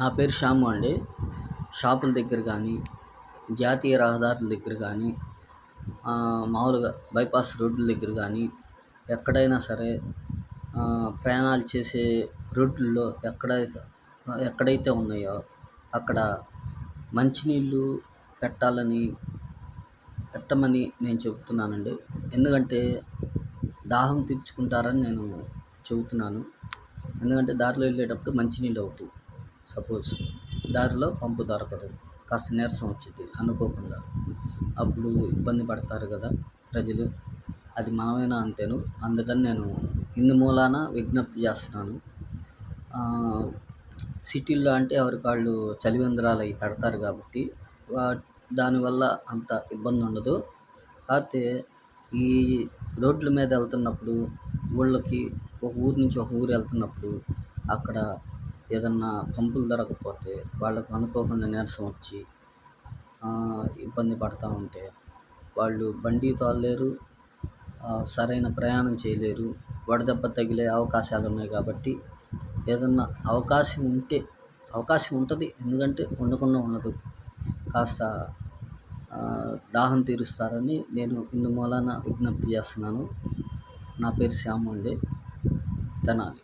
నా పేరు శ్యాము అండి. షాపుల దగ్గర కానీ, జాతీయ రహదారుల దగ్గర కానీ, మామూలుగా బైపాస్ రోడ్ల దగ్గర కానీ, ఎక్కడైనా సరే ప్రయాణాలు చేసే రోడ్లలో ఎక్కడైతే ఉన్నాయో అక్కడ మంచినీళ్ళు పెట్టమని నేను చెబుతున్నానండి. ఎందుకంటే దాహం తీర్చుకుంటారని నేను చెబుతున్నాను. ఎందుకంటే దారిలో వెళ్ళేటప్పుడు మంచినీళ్ళు అవుతాయి. సపోజ్ దారిలో పంపు దొరకదు, కాస్త నీరసం వచ్చింది అనుకోకుండా, అప్పుడు ఇబ్బంది పడతారు కదా ప్రజలు. అది మనమైనా అంతేను. అందుకని నేను ఇందు మూలాన విజ్ఞప్తి చేస్తున్నాను. సిటీల్లో అంటే ఎవరికాళ్ళు చలివేంద్రాలు అవి పెడతారు కాబట్టి దానివల్ల అంత ఇబ్బంది ఉండదు. కాకపోతే ఈ రోడ్ల మీద వెళ్తున్నప్పుడు, ఊళ్ళకి ఒక ఊరు నుంచి ఒక ఊరు వెళ్తున్నప్పుడు అక్కడ ఏదన్నా పంపులు దొరకకపోతే వాళ్ళకు అనుకోకుండా నీరసం వచ్చి ఇబ్బంది పడతా ఉంటే వాళ్ళు బండి తోలలేరు, సరైన ప్రయాణం చేయలేరు, వడదెబ్బ తగిలే అవకాశాలు ఉన్నాయి. కాబట్టి ఏదన్నా అవకాశం ఉంటుంది, ఎందుకంటే ఉండకుండా ఉండదు, కాస్త దాహం తీరుస్తారని నేను ఇందు మూలాన విజ్ఞప్తి చేస్తున్నాను. నా పేరు శ్యాము అండి, తెనాలి.